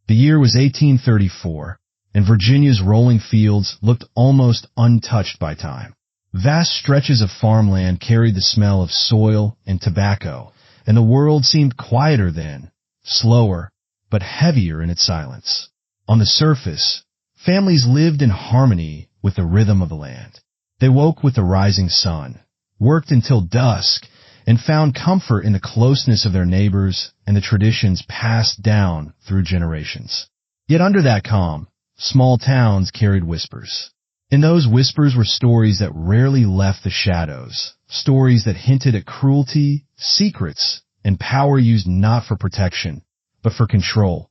The year was 1834, and Virginia's rolling fields looked almost untouched by time. Vast stretches of farmland carried the smell of soil and tobacco, and the world seemed quieter then, slower, but heavier in its silence. On the surface, families lived in harmony with the rhythm of the land. They woke with the rising sun, worked until dusk, and found comfort in the closeness of their neighbors and the traditions passed down through generations. Yet under that calm, small towns carried whispers. And those whispers were stories that rarely left the shadows, stories that hinted at cruelty, secrets, and power used not for protection, but for control.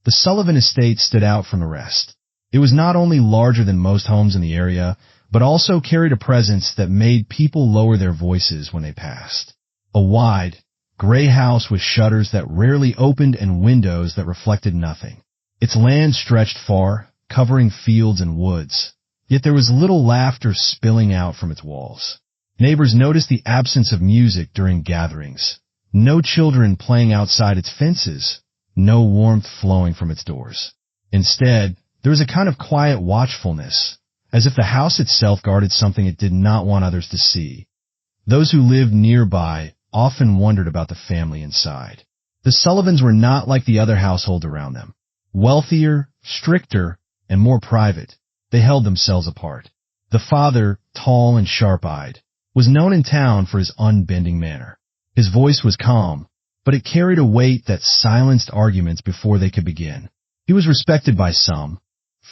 The Sullivan estate stood out from the rest. It was not only larger than most homes in the area, but also carried a presence that made people lower their voices when they passed. A wide, gray house with shutters that rarely opened and windows that reflected nothing. Its land stretched far, covering fields and woods, yet there was little laughter spilling out from its walls. Neighbors noticed the absence of music during gatherings, no children playing outside its fences, no warmth flowing from its doors. Instead, there was a kind of quiet watchfulness, as if the house itself guarded something it did not want others to see. Those who lived nearby often wondered about the family inside. The Sullivans were not like the other households around them. Wealthier, stricter, and more private, they held themselves apart. The father, tall and sharp-eyed, was known in town for his unbending manner. His voice was calm, but it carried a weight that silenced arguments before they could begin. He was respected by some,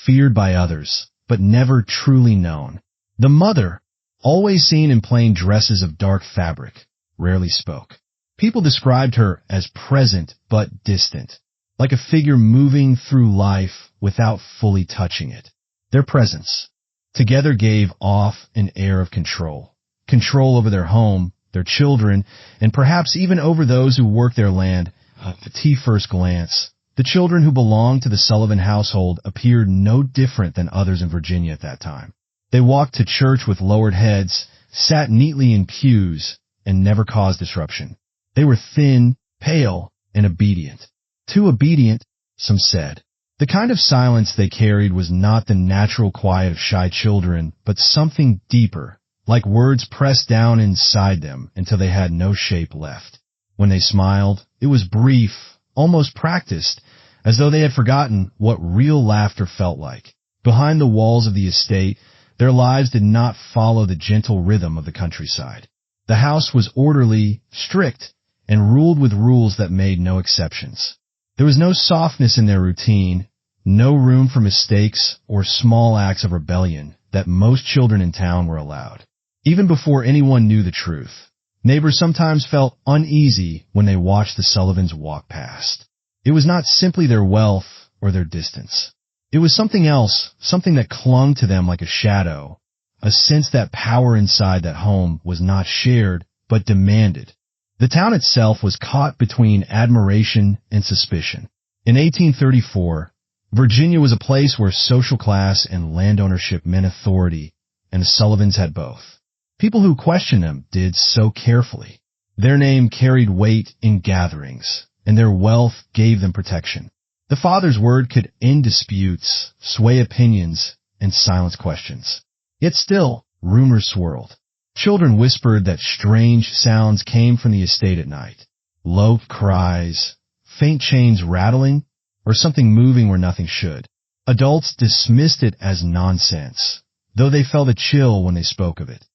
feared by others, but never truly known. The mother, always seen in plain dresses of dark fabric, rarely spoke. People described her as present but distant, like a figure moving through life without fully touching it. Their presence together gave off an air of control. Control over their home, their children, and perhaps even over those who worked their land. At the first glance, the children who belonged to the Sullivan household appeared no different than others in Virginia at that time. They walked to church with lowered heads, sat neatly in pews, and never caused disruption. They were thin, pale, and obedient. Too obedient, some said. The kind of silence they carried was not the natural quiet of shy children, but something deeper, like words pressed down inside them until they had no shape left. When they smiled, it was brief, almost practiced, as though they had forgotten what real laughter felt like. Behind the walls of the estate, their lives did not follow the gentle rhythm of the countryside. The house was orderly, strict, and ruled with rules that made no exceptions. There was no softness in their routine, no room for mistakes or small acts of rebellion that most children in town were allowed. Even before anyone knew the truth, neighbors sometimes felt uneasy when they watched the Sullivans walk past. It was not simply their wealth or their distance. It was something else, something that clung to them like a shadow, a sense that power inside that home was not shared, but demanded. The town itself was caught between admiration and suspicion. In 1834, Virginia was a place where social class and land ownership meant authority, and the Sullivans had both. People who questioned them did so carefully. Their name carried weight in gatherings, and their wealth gave them protection. The father's word could end disputes, sway opinions, and silence questions. Yet still, rumors swirled. Children whispered that strange sounds came from the estate at night. Low cries, faint chains rattling, or something moving where nothing should. Adults dismissed it as nonsense, though they felt a chill when they spoke of it.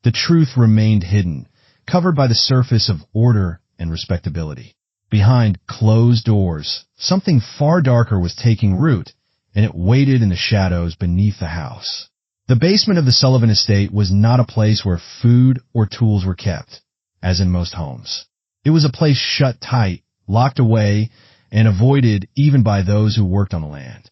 The truth remained hidden, covered by the surface of order and respectability. Behind closed doors, something far darker was taking root, and it waited in the shadows beneath the house. The basement of the Sullivan estate was not a place where food or tools were kept, as in most homes. It was a place shut tight, locked away, and avoided even by those who worked on the land.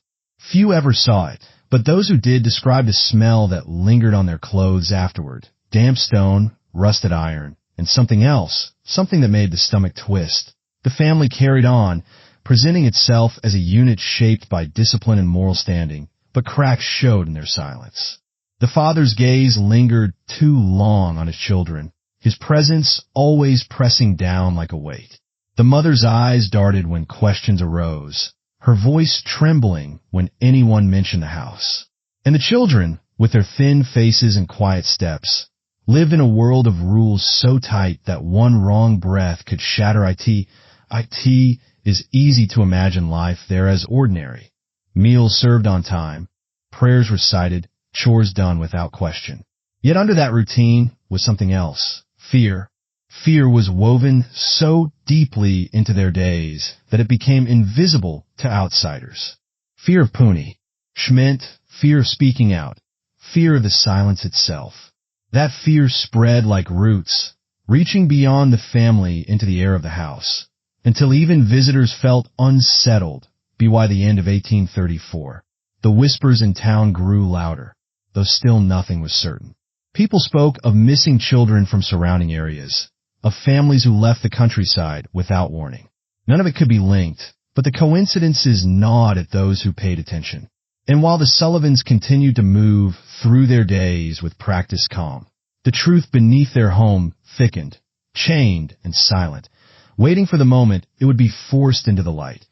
Few ever saw it, but those who did described a smell that lingered on their clothes afterward. Damp stone, rusted iron, and something else, something that made the stomach twist. The family carried on, presenting itself as a unit shaped by discipline and moral standing, but cracks showed in their silence. The father's gaze lingered too long on his children, his presence always pressing down like a weight. The mother's eyes darted when questions arose, her voice trembling when anyone mentioned the house. And the children, with their thin faces and quiet steps, lived in a world of rules so tight that one wrong breath could shatter it. It is easy to imagine life there as ordinary. Meals served on time, prayers recited, chores done without question. Yet under that routine was something else, fear. Fear was woven so deeply into their days that it became invisible to outsiders. Fear of Puni, Schmidt, fear of speaking out, fear of the silence itself. That fear spread like roots, reaching beyond the family into the air of the house, until even visitors felt unsettled. By the end of 1834, the whispers in town grew louder, though still nothing was certain. People spoke of missing children from surrounding areas, of families who left the countryside without warning. None of it could be linked, but the coincidences gnawed at those who paid attention. And while the Sullivans continued to move through their days with practiced calm, the truth beneath their home thickened, chained and silent, waiting for the moment it would be forced into the light.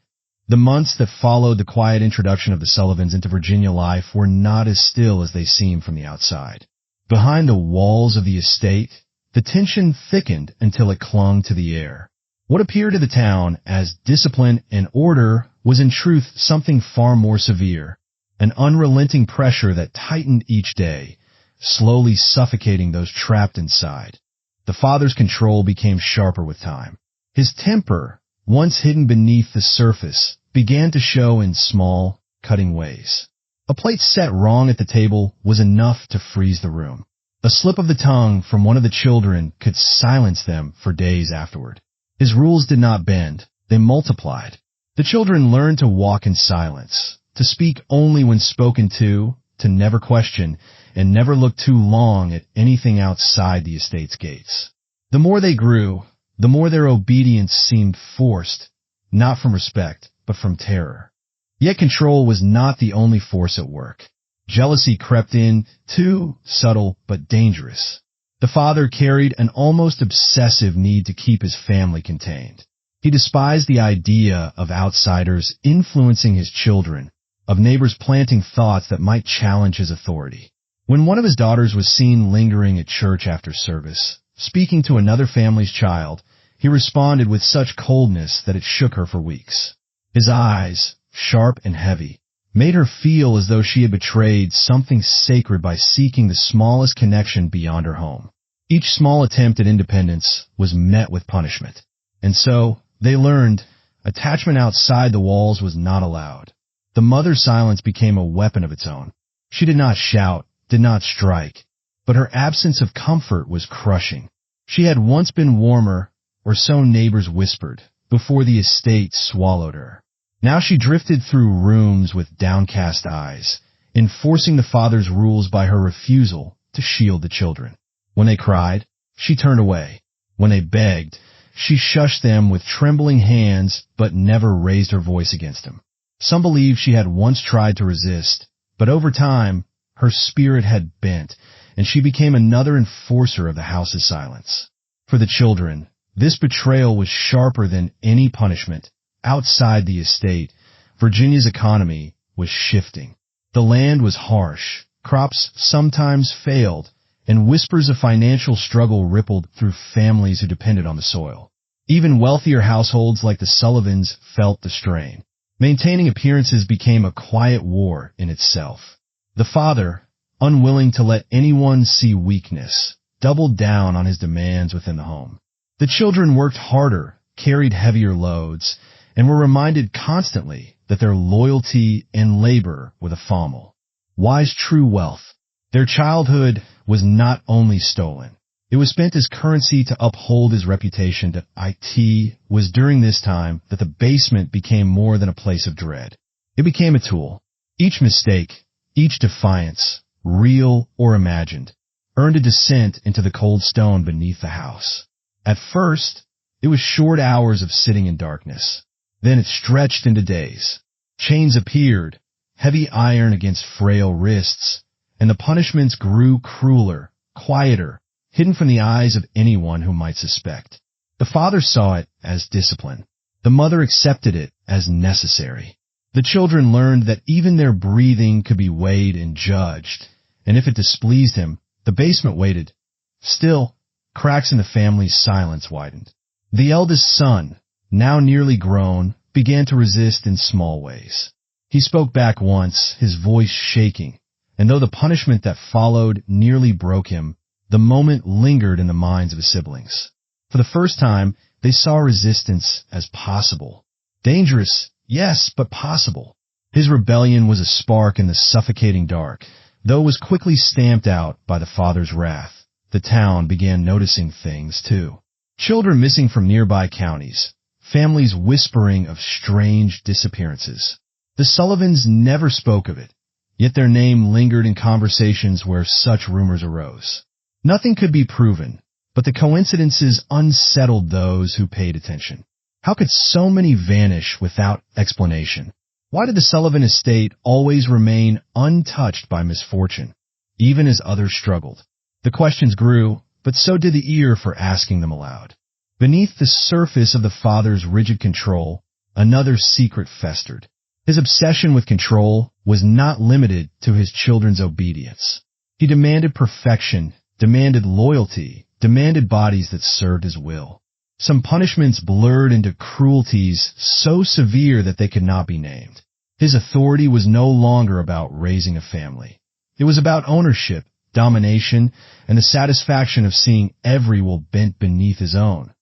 The months that followed the quiet introduction of the Sullivans into Virginia life were not as still as they seemed from the outside. Behind the walls of the estate, the tension thickened until it clung to the air. What appeared to the town as discipline and order was in truth something far more severe, an unrelenting pressure that tightened each day, slowly suffocating those trapped inside. The father's control became sharper with time. His temper, once hidden beneath the surface, began to show in small, cutting ways. A plate set wrong at the table was enough to freeze the room. A slip of the tongue from one of the children could silence them for days afterward. His rules did not bend, they multiplied. The children learned to walk in silence, to speak only when spoken to never question, and never look too long at anything outside the estate's gates. The more they grew, the more their obedience seemed forced, not from respect, but from terror. Yet control was not the only force at work. Jealousy crept in, too subtle but dangerous. The father carried an almost obsessive need to keep his family contained. He despised the idea of outsiders influencing his children, of neighbors planting thoughts that might challenge his authority. When one of his daughters was seen lingering at church after service, speaking to another family's child, he responded with such coldness that it shook her for weeks. His eyes, sharp and heavy, made her feel as though she had betrayed something sacred by seeking the smallest connection beyond her home. Each small attempt at independence was met with punishment. And so, they learned, attachment outside the walls was not allowed. The mother's silence became a weapon of its own. She did not shout, did not strike, but her absence of comfort was crushing. She had once been warmer, or so neighbors whispered, before the estate swallowed her. Now she drifted through rooms with downcast eyes, enforcing the father's rules by her refusal to shield the children. When they cried, she turned away. When they begged, she shushed them with trembling hands but never raised her voice against them. Some believe she had once tried to resist, but over time, her spirit had bent, and she became another enforcer of the house's silence. For the children, this betrayal was sharper than any punishment. Outside the estate, Virginia's economy was shifting. The land was harsh, crops sometimes failed, and whispers of financial struggle rippled through families who depended on the soil. Even wealthier households like the Sullivans felt the strain. Maintaining appearances became a quiet war in itself. The father, unwilling to let anyone see weakness, doubled down on his demands within the home. The children worked harder, carried heavier loads, and were reminded constantly that their loyalty and labor were the famil. Wise true wealth. Their childhood was not only stolen. It was spent as currency to uphold his reputation. It was during this time that the basement became more than a place of dread. It became a tool. Each mistake, each defiance, real or imagined, earned a descent into the cold stone beneath the house. At first, it was short hours of sitting in darkness. Then it stretched into days. Chains appeared, heavy iron against frail wrists, and the punishments grew crueler, quieter, hidden from the eyes of anyone who might suspect. The father saw it as discipline. The mother accepted it as necessary. The children learned that even their breathing could be weighed and judged, and if it displeased him, the basement waited. Still, cracks in the family's silence widened. The eldest son, now nearly grown, began to resist in small ways. He spoke back once, his voice shaking, and though the punishment that followed nearly broke him, the moment lingered in the minds of his siblings. For the first time, they saw resistance as possible. Dangerous, yes, but possible. His rebellion was a spark in the suffocating dark, though it was quickly stamped out by the father's wrath. The town began noticing things, too. Children missing from nearby counties, families whispering of strange disappearances. The Sullivans never spoke of it, yet their name lingered in conversations where such rumors arose. Nothing could be proven, but the coincidences unsettled those who paid attention. How could so many vanish without explanation? Why did the Sullivan estate always remain untouched by misfortune, even as others struggled? The questions grew, but so did the ear for asking them aloud. Beneath the surface of the father's rigid control, another secret festered. His obsession with control was not limited to his children's obedience. He demanded perfection, demanded loyalty, demanded bodies that served his will. Some punishments blurred into cruelties so severe that they could not be named. His authority was no longer about raising a family. It was about ownership, domination, and the satisfaction of seeing every will bent beneath his own.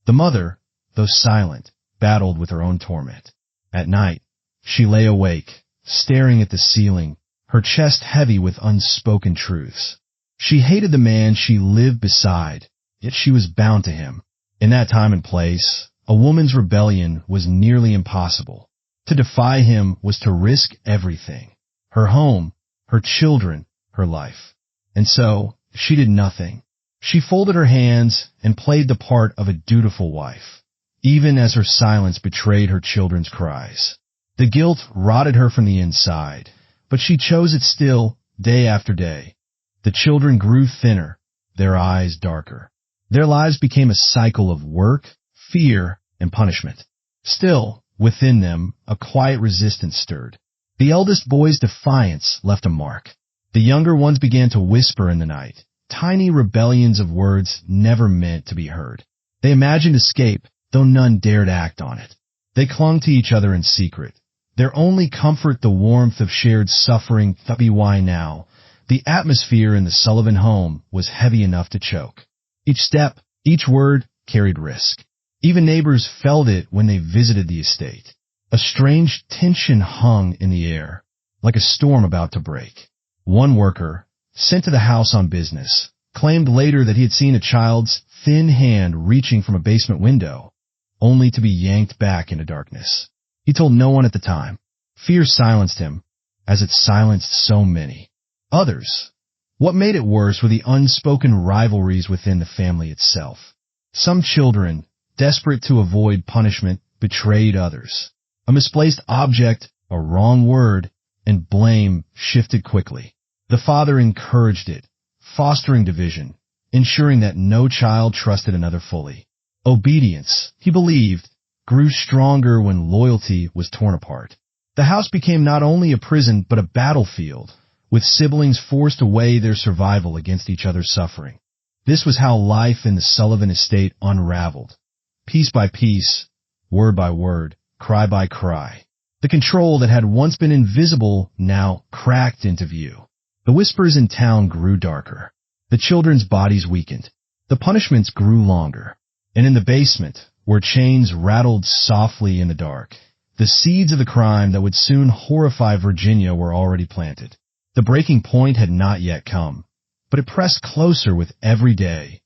The mother, though silent, battled with her own torment. At night, she lay awake, staring at the ceiling, her chest heavy with unspoken truths. She hated the man she lived beside, yet she was bound to him. In that time and place, a woman's rebellion was nearly impossible. To defy him was to risk everything: her home, her children, her life. And so, she did nothing. She folded her hands and played the part of a dutiful wife, even as her silence betrayed her children's cries. The guilt rotted her from the inside, but she chose it still, day after day. The children grew thinner, their eyes darker. Their lives became a cycle of work, fear, and punishment. Still, within them, a quiet resistance stirred. The eldest boy's defiance left a mark. The younger ones began to whisper in the night, tiny rebellions of words never meant to be heard. They imagined escape, though none dared act on it. They clung to each other in secret, their only comfort the warmth of shared suffering. Why now? The atmosphere in the Sullivan home was heavy enough to choke. Each step, each word carried risk. Even neighbors felt it when they visited the estate. A strange tension hung in the air, like a storm about to break. One worker, sent to the house on business, claimed later that he had seen a child's thin hand reaching from a basement window, only to be yanked back into darkness. He told no one at the time. Fear silenced him, as it silenced so many. Others. What made it worse were the unspoken rivalries within the family itself. Some children, desperate to avoid punishment, betrayed others. A misplaced object, a wrong word, and blame shifted quickly. The father encouraged it, fostering division, ensuring that no child trusted another fully. Obedience, he believed, grew stronger when loyalty was torn apart. The house became not only a prison but a battlefield, with siblings forced to weigh their survival against each other's suffering. This was how life in the Sullivan estate unraveled. Piece by piece, word by word, cry by cry. The control that had once been invisible now cracked into view. The whispers in town grew darker. The children's bodies weakened. The punishments grew longer. And in the basement, where chains rattled softly in the dark, the seeds of the crime that would soon horrify Virginia were already planted. The breaking point had not yet come, but it pressed closer with every day.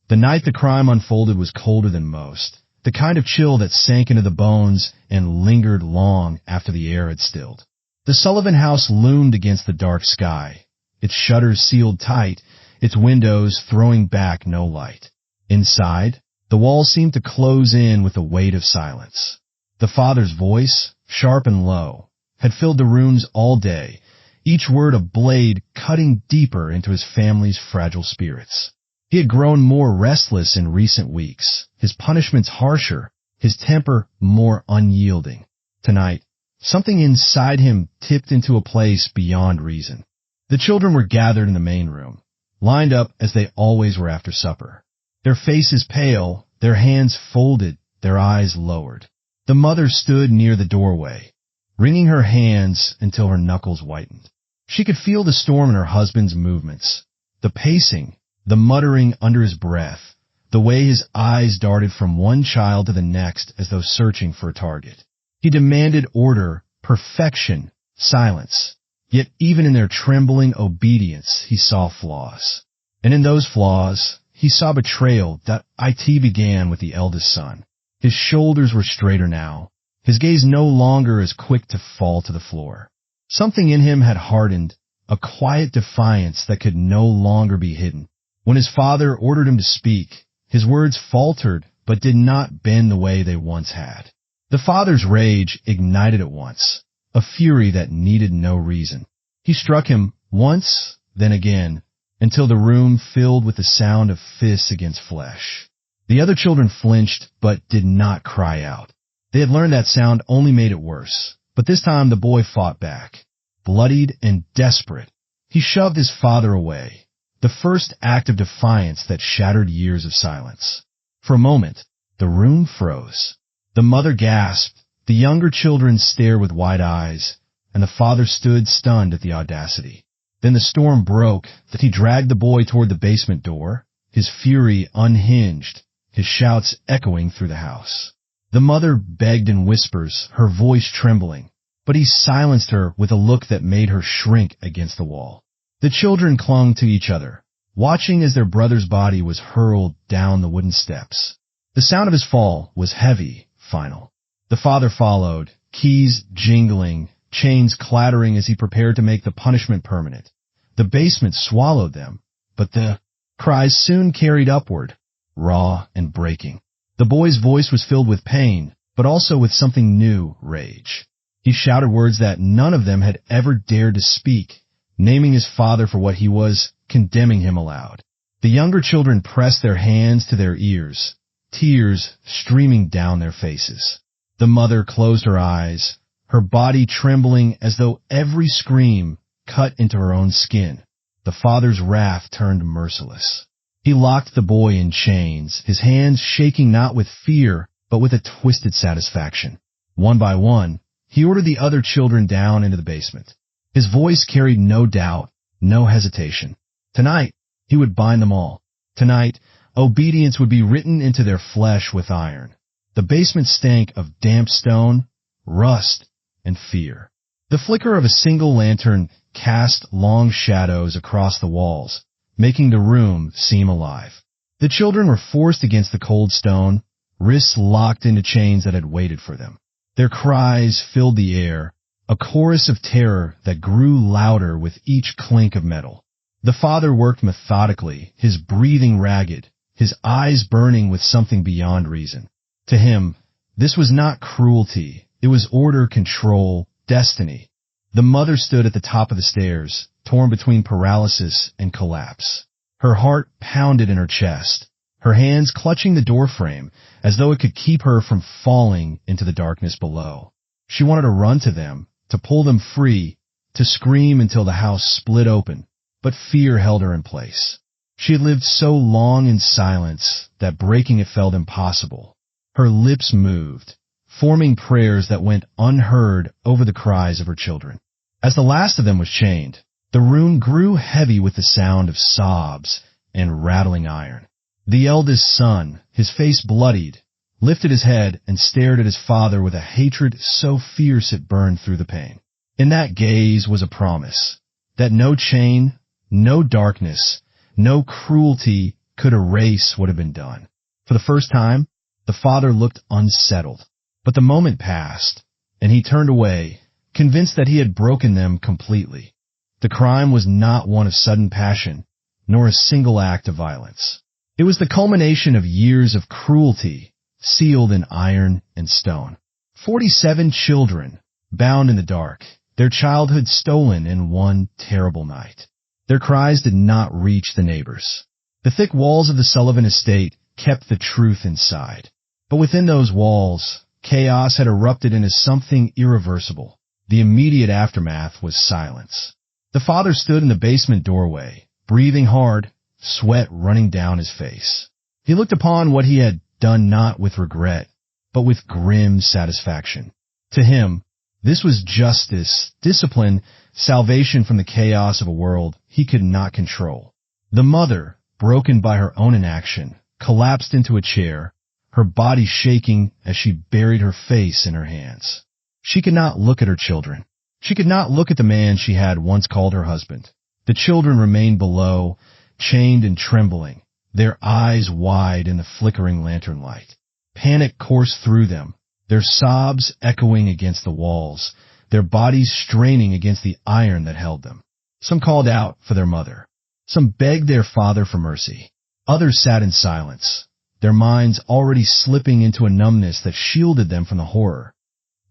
The night the crime unfolded was colder than most, the kind of chill that sank into the bones and lingered long after the air had stilled. The Sullivan house loomed against the dark sky, its shutters sealed tight, its windows throwing back no light. Inside, the walls seemed to close in with a weight of silence. The father's voice, sharp and low, had filled the rooms all day, each word a blade cutting deeper into his family's fragile spirits. He had grown more restless in recent weeks, his punishments harsher, his temper more unyielding. Tonight, Something inside him tipped into a place beyond reason. The children were gathered in the main room, lined up as they always were after supper. Their faces pale, their hands folded, their eyes lowered. The mother stood near the doorway, wringing her hands until her knuckles whitened. She could feel the storm in her husband's movements, the pacing, the muttering under his breath, the way his eyes darted from one child to the next as though searching for a target. He demanded order, perfection, silence. Yet even in their trembling obedience, he saw flaws. And in those flaws, he saw betrayal that began with the eldest son. His shoulders were straighter now, his gaze no longer as quick to fall to the floor. Something in him had hardened, a quiet defiance that could no longer be hidden. When his father ordered him to speak, his words faltered but did not bend the way they once had. The father's rage ignited at once, a fury that needed no reason. He struck him once, then again, until the room filled with the sound of fists against flesh. The other children flinched but did not cry out. They had learned that sound only made it worse, but this time the boy fought back. Bloodied and desperate, he shoved his father away, the first act of defiance that shattered years of silence. For a moment, the room froze. The mother gasped, the younger children stared with wide eyes, and the father stood stunned at the audacity. Then the storm broke, that he dragged the boy toward the basement door, his fury unhinged, his shouts echoing through the house. The mother begged in whispers, her voice trembling, but he silenced her with a look that made her shrink against the wall. The children clung to each other, watching as their brother's body was hurled down the wooden steps. The sound of his fall was heavy, final. The father followed, keys jingling, chains clattering as he prepared to make the punishment permanent. The basement swallowed them, but the cries soon carried upward, raw and breaking. The boy's voice was filled with pain, but also with something new, rage. He shouted words that none of them had ever dared to speak, naming his father for what he was, condemning him aloud. The younger children pressed their hands to their ears, tears streaming down their faces. The mother closed her eyes, her body trembling as though every scream cut into her own skin. The father's wrath turned merciless. He locked the boy in chains, his hands shaking not with fear, but with a twisted satisfaction. One by one, he ordered the other children down into the basement. His voice carried no doubt, no hesitation. Tonight, he would bind them all. Tonight, obedience would be written into their flesh with iron. The basement stank of damp stone, rust, and fear. The flicker of a single lantern cast long shadows across the walls, making the room seem alive. The children were forced against the cold stone, wrists locked into chains that had waited for them. Their cries filled the air, a chorus of terror that grew louder with each clink of metal. The father worked methodically, his breathing ragged, his eyes burning with something beyond reason. To him, this was not cruelty, it was order, control, destiny. The mother stood at the top of the stairs, torn between paralysis and collapse. Her heart pounded in her chest, her hands clutching the doorframe as though it could keep her from falling into the darkness below. She wanted to run to them, to pull them free, to scream until the house split open, but fear held her in place. She had lived so long in silence that breaking it felt impossible. Her lips moved, forming prayers that went unheard over the cries of her children. As the last of them was chained, the room grew heavy with the sound of sobs and rattling iron. The eldest son, his face bloodied, lifted his head and stared at his father with a hatred so fierce it burned through the pain. In that gaze was a promise that no chain, no darkness, no cruelty could erase what had been done. For the first time, the father looked unsettled. But the moment passed, and he turned away, convinced that he had broken them completely. The crime was not one of sudden passion, nor a single act of violence. It was the culmination of years of cruelty, sealed in iron and stone. 47 children, bound in the dark, their childhood stolen in one terrible night. Their cries did not reach the neighbors. The thick walls of the Sullivan estate kept the truth inside. But within those walls, Chaos had erupted into something irreversible. The immediate aftermath was silence. The father stood in the basement doorway, breathing hard, sweat running down his face. He looked upon what he had done not with regret, but with grim satisfaction. To him, this was justice, discipline, salvation from the chaos of a world he could not control. The mother, broken by her own inaction, collapsed into a chair, her body shaking as she buried her face in her hands. She could not look at her children. She could not look at the man she had once called her husband. The children remained below, chained and trembling, their eyes wide in the flickering lantern light. Panic coursed through them, their sobs echoing against the walls, their bodies straining against the iron that held them. Some called out for their mother. Some begged their father for mercy. Others sat in silence, their minds already slipping into a numbness that shielded them from the horror.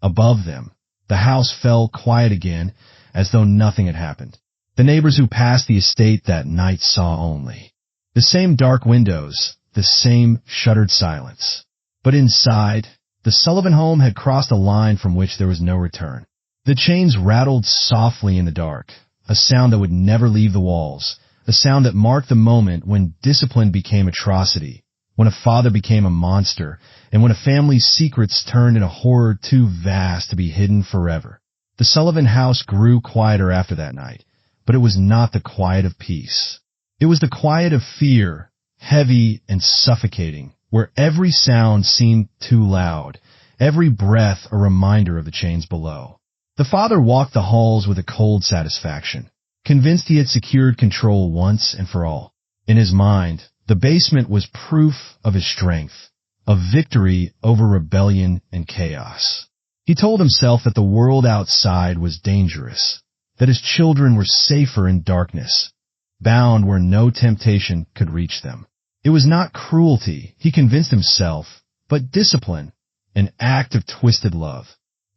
Above them, the house fell quiet again, as though nothing had happened. The neighbors who passed the estate that night saw only the same dark windows, the same shuttered silence. But inside, the Sullivan home had crossed a line from which there was no return. The chains rattled softly in the dark, a sound that would never leave the walls, a sound that marked the moment when discipline became atrocity, when a father became a monster, and when a family's secrets turned into horror too vast to be hidden forever. The Sullivan house grew quieter after that night, but it was not the quiet of peace. It was the quiet of fear, heavy and suffocating, where every sound seemed too loud, every breath a reminder of the chains below. The father walked the halls with a cold satisfaction, convinced he had secured control once and for all. In his mind, the basement was proof of his strength, of victory over rebellion and chaos. He told himself that the world outside was dangerous, that his children were safer in darkness, bound where no temptation could reach them. It was not cruelty, he convinced himself, but discipline, an act of twisted love.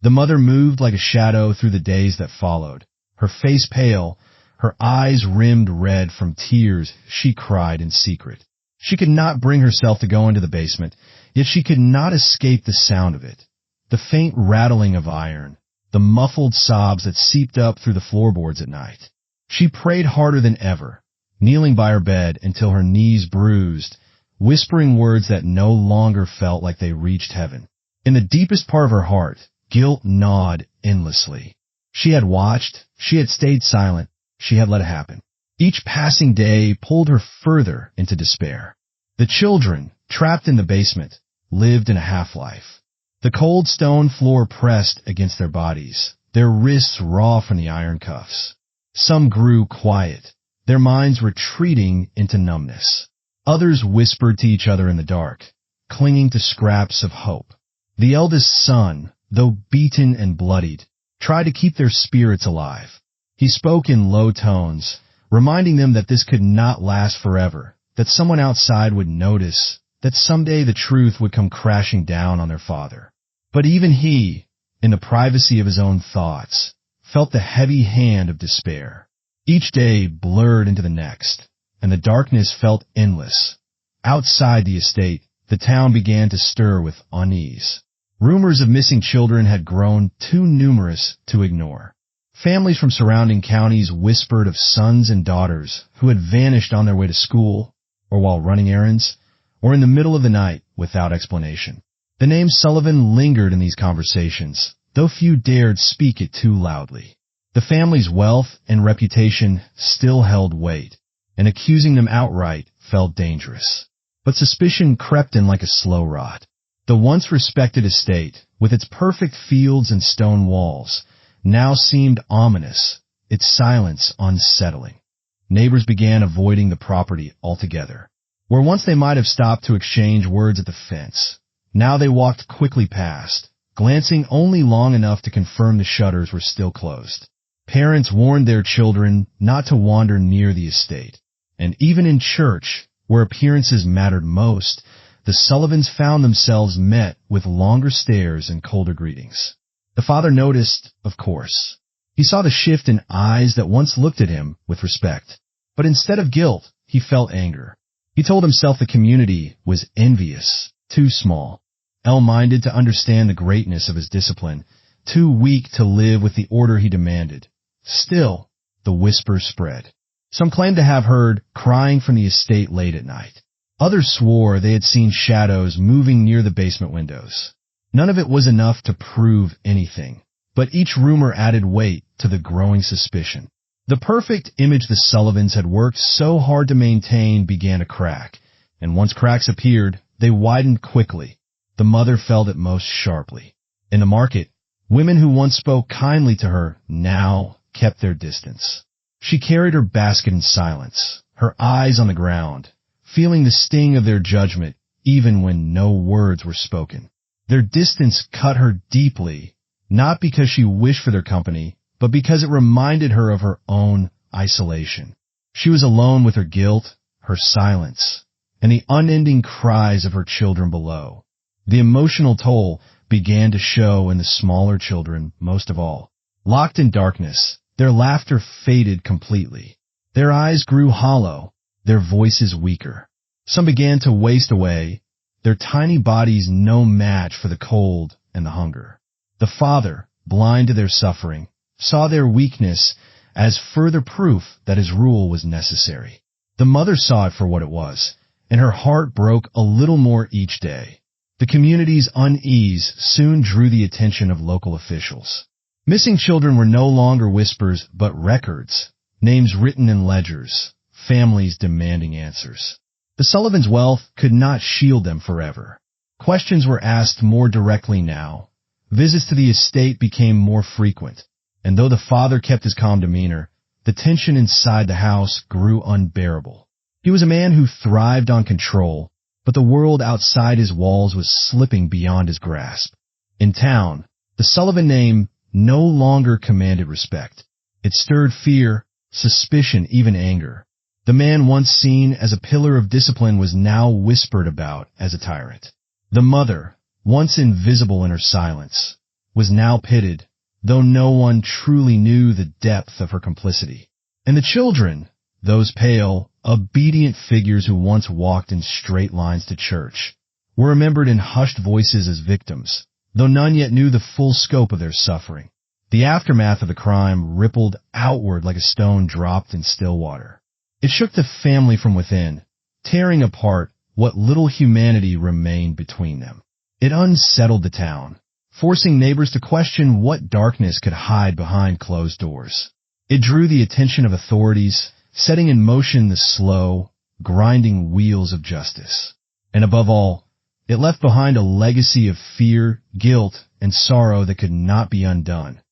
The mother moved like a shadow through the days that followed. Her face pale, her eyes rimmed red from tears, she cried in secret. She could not bring herself to go into the basement, yet she could not escape the sound of it. The faint rattling of iron, the muffled sobs that seeped up through the floorboards at night. She prayed harder than ever, kneeling by her bed until her knees bruised, whispering words that no longer felt like they reached heaven. In the deepest part of her heart, guilt gnawed endlessly. She had watched, she had stayed silent, she had let it happen. Each passing day pulled her further into despair. The children, trapped in the basement, lived in a half-life. The cold stone floor pressed against their bodies, their wrists raw from the iron cuffs. Some grew quiet, their minds retreating into numbness. Others whispered to each other in the dark, clinging to scraps of hope. The eldest son, though beaten and bloodied, tried to keep their spirits alive. He spoke in low tones, reminding them that this could not last forever, that someone outside would notice, that someday the truth would come crashing down on their father. But even he, in the privacy of his own thoughts, felt the heavy hand of despair. Each day blurred into the next, and the darkness felt endless. Outside the estate, the town began to stir with unease. Rumors of missing children had grown too numerous to ignore. Families from surrounding counties whispered of sons and daughters who had vanished on their way to school, or while running errands, or in the middle of the night without explanation. The name Sullivan lingered in these conversations, though few dared speak it too loudly. The family's wealth and reputation still held weight, and accusing them outright felt dangerous. But suspicion crept in like a slow rot. The once respected estate, with its perfect fields and stone walls, now seemed ominous, its silence unsettling. Neighbors began avoiding the property altogether. Where once they might have stopped to exchange words at the fence, now they walked quickly past, glancing only long enough to confirm the shutters were still closed. Parents warned their children not to wander near the estate, and even in church, where appearances mattered most, the Sullivans found themselves met with longer stares and colder greetings. The father noticed, of course. He saw the shift in eyes that once looked at him with respect, but instead of guilt, he felt anger. He told himself the community was envious, too small. ill-minded to understand the greatness of his discipline, too weak to live with the order he demanded. Still, the whispers spread. Some claimed to have heard crying from the estate late at night. Others swore they had seen shadows moving near the basement windows. None of it was enough to prove anything, but each rumor added weight to the growing suspicion. The perfect image the Sullivans had worked so hard to maintain began to crack, and once cracks appeared, they widened quickly. The mother felt it most sharply. In the market, women who once spoke kindly to her now kept their distance. She carried her basket in silence, her eyes on the ground, feeling the sting of their judgment even when no words were spoken. Their distance cut her deeply, not because she wished for their company, but because it reminded her of her own isolation. She was alone with her guilt, her silence, and the unending cries of her children below. The emotional toll began to show in the smaller children most of all. Locked in darkness, their laughter faded completely. Their eyes grew hollow, their voices weaker. Some began to waste away, their tiny bodies no match for the cold and the hunger. The father, blind to their suffering, saw their weakness as further proof that his rule was necessary. The mother saw it for what it was, and her heart broke a little more each day. The community's unease soon drew the attention of local officials. Missing children were no longer whispers but records, names written in ledgers, families demanding answers. The Sullivans' wealth could not shield them forever. Questions were asked more directly now. Visits to the estate became more frequent, and though the father kept his calm demeanor, the tension inside the house grew unbearable. He was a man who thrived on control, but the world outside his walls was slipping beyond his grasp. In town, the Sullivan name no longer commanded respect. It stirred fear, suspicion, even anger. The man once seen as a pillar of discipline was now whispered about as a tyrant. The mother, once invisible in her silence, was now pitted, though no one truly knew the depth of her complicity. And the children, those pale, obedient figures who once walked in straight lines to church, were remembered in hushed voices as victims, though none yet knew the full scope of their suffering. The aftermath of the crime rippled outward like a stone dropped in still water. It shook the family from within, tearing apart what little humanity remained between them. It unsettled the town, forcing neighbors to question what darkness could hide behind closed doors. It drew the attention of authorities, setting in motion the slow, grinding wheels of justice. And above all, it left behind a legacy of fear, guilt, and sorrow that could not be undone.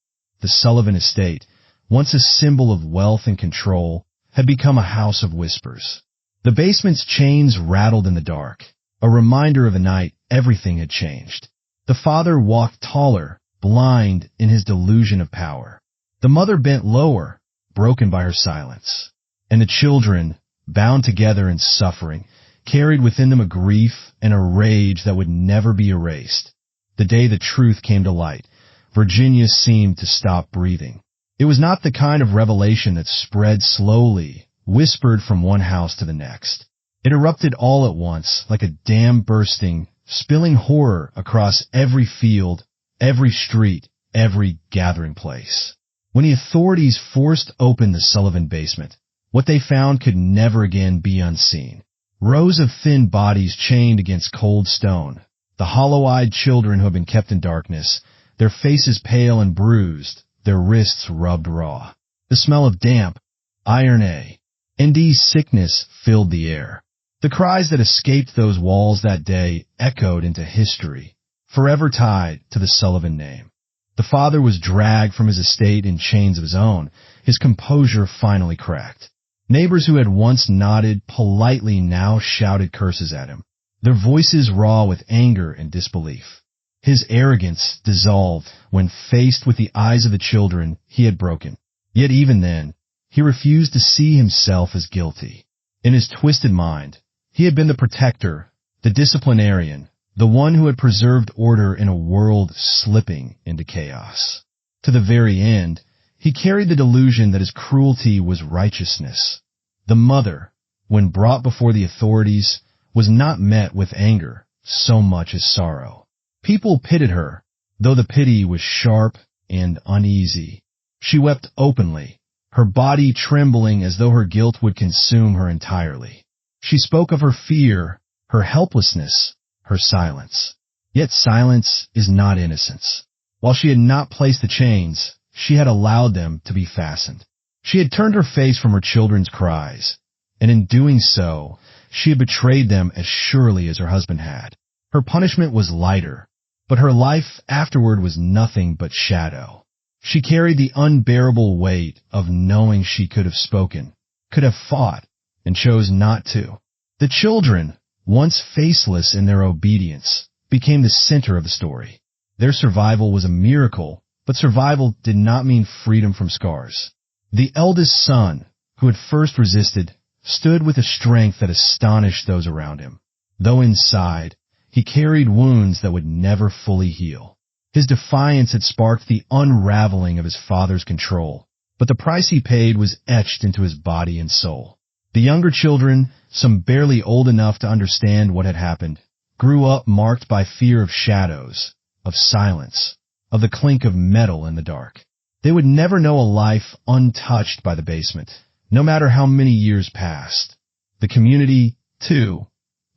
The Sullivan estate, once a symbol of wealth and control, had become a house of whispers. The basement's chains rattled in the dark, a reminder of a night everything had changed. The father walked taller, blind in his delusion of power. The mother bent lower, broken by her silence. And the children, bound together in suffering, carried within them a grief and a rage that would never be erased. The day the truth came to light, Virginia seemed to stop breathing. It was not the kind of revelation that spread slowly, whispered from one house to the next. It erupted all at once, like a dam bursting, spilling horror across every field, every street, every gathering place. When the authorities forced open the Sullivan basement, what they found could never again be unseen. Rows of thin bodies chained against cold stone, the hollow-eyed children who had been kept in darkness, their faces pale and bruised, their wrists rubbed raw. The smell of damp, iron-A, and sickness filled the air. The cries that escaped those walls that day echoed into history, forever tied to the Sullivan name. The father was dragged from his estate in chains of his own, his composure finally cracked. Neighbors who had once nodded politely now shouted curses at him, their voices raw with anger and disbelief. His arrogance dissolved when faced with the eyes of the children he had broken. Yet even then, he refused to see himself as guilty. In his twisted mind, he had been the protector, the disciplinarian, the one who had preserved order in a world slipping into chaos. To the very end, he carried the delusion that his cruelty was righteousness. The mother, when brought before the authorities, was not met with anger so much as sorrow. People pitied her, though the pity was sharp and uneasy. She wept openly, her body trembling as though her guilt would consume her entirely. She spoke of her fear, her helplessness, her silence. Yet silence is not innocence. While she had not placed the chains, she had allowed them to be fastened. She had turned her face from her children's cries, and in doing so, she had betrayed them as surely as her husband had. Her punishment was lighter, but her life afterward was nothing but shadow. She carried the unbearable weight of knowing she could have spoken, could have fought, and chose not to. The children, once faceless in their obedience, became the center of the story. Their survival was a miracle, but survival did not mean freedom from scars. The eldest son, who had first resisted, stood with a strength that astonished those around him. Though inside, he carried wounds that would never fully heal. His defiance had sparked the unraveling of his father's control, but the price he paid was etched into his body and soul. The younger children, some barely old enough to understand what had happened, grew up marked by fear of shadows, of silence, of the clink of metal in the dark. They would never know a life untouched by the basement, no matter how many years passed. The community, too,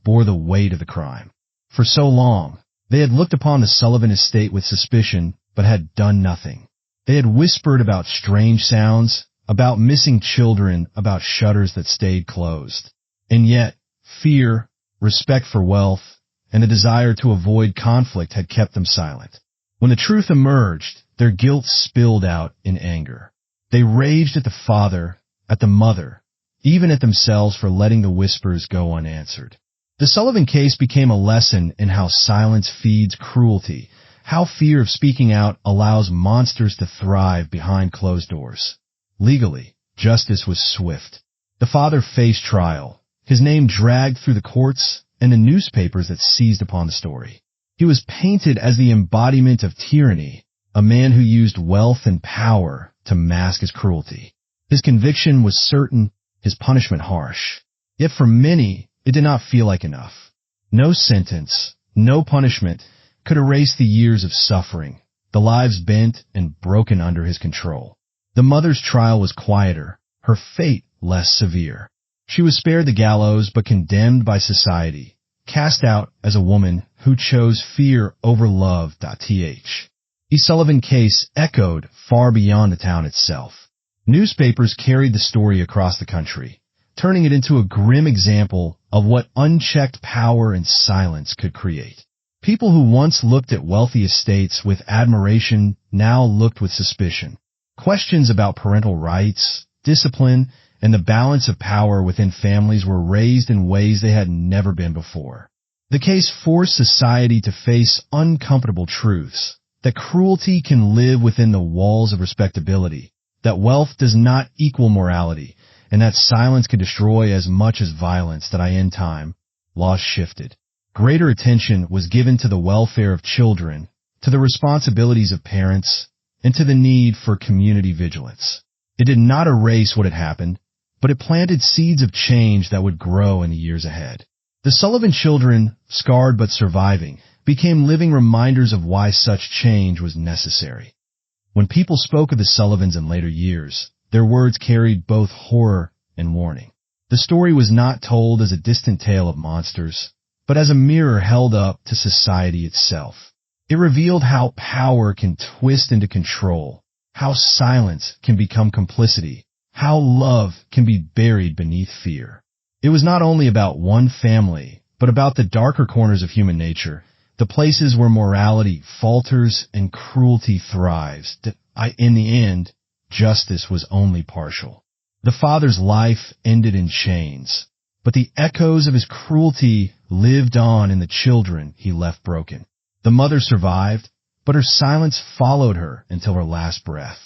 bore the weight of the crime. For so long, they had looked upon the Sullivan estate with suspicion, but had done nothing. They had whispered about strange sounds, about missing children, about shutters that stayed closed. And yet, fear, respect for wealth, and the desire to avoid conflict had kept them silent. When the truth emerged, their guilt spilled out in anger. They raged at the father, at the mother, even at themselves for letting the whispers go unanswered. The Sullivan case became a lesson in how silence feeds cruelty, how fear of speaking out allows monsters to thrive behind closed doors. Legally, justice was swift. The father faced trial, his name dragged through the courts and the newspapers that seized upon the story. He was painted as the embodiment of tyranny, a man who used wealth and power to mask his cruelty. His conviction was certain, his punishment harsh. Yet for many, it did not feel like enough. No sentence, no punishment could erase the years of suffering, the lives bent and broken under his control. The mother's trial was quieter, her fate less severe. She was spared the gallows but condemned by society, cast out as a woman who chose fear over love. The Sullivan case echoed far beyond the town itself. Newspapers carried the story across the country, turning it into a grim example of what unchecked power and silence could create. People who once looked at wealthy estates with admiration now looked with suspicion. Questions about parental rights, discipline, and the balance of power within families were raised in ways they had never been before. The case forced society to face uncomfortable truths, that cruelty can live within the walls of respectability, that wealth does not equal morality, and that silence can destroy as much as violence. In time, laws shifted. Greater attention was given to the welfare of children, to the responsibilities of parents, and to the need for community vigilance. It did not erase what had happened, but it planted seeds of change that would grow in the years ahead. The Sullivan children, scarred but surviving, became living reminders of why such change was necessary. When people spoke of the Sullivans in later years, their words carried both horror and warning. The story was not told as a distant tale of monsters, but as a mirror held up to society itself. It revealed how power can twist into control, how silence can become complicity, how love can be buried beneath fear. It was not only about one family, but about the darker corners of human nature, the places where morality falters and cruelty thrives. In the end, justice was only partial. The father's life ended in chains, but the echoes of his cruelty lived on in the children he left broken. The mother survived, but her silence followed her until her last breath.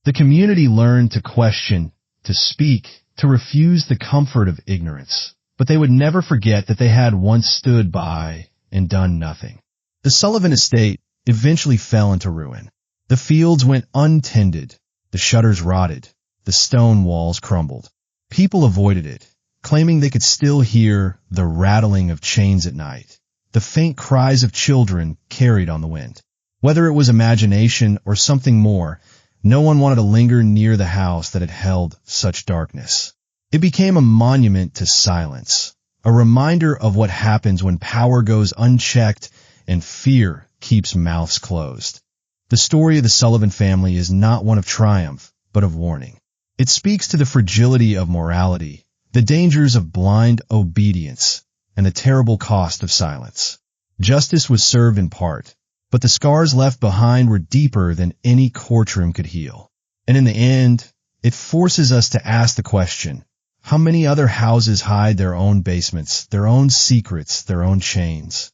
The community learned to question, to speak, to refuse the comfort of ignorance, but they would never forget that they had once stood by and done nothing. The Sullivan estate eventually fell into ruin. The fields went untended, the shutters rotted, the stone walls crumbled. People avoided it, claiming they could still hear the rattling of chains at night. the faint cries of children carried on the wind. Whether it was imagination or something more, no one wanted to linger near the house that had held such darkness. It became a monument to silence, a reminder of what happens when power goes unchecked and fear keeps mouths closed. The story of the Sullivan family is not one of triumph, but of warning. It speaks to the fragility of morality, the dangers of blind obedience, and the terrible cost of silence. Justice was served in part, but the scars left behind were deeper than any courtroom could heal. And in the end, it forces us to ask the question, how many other houses hide their own basements, their own secrets, their own chains?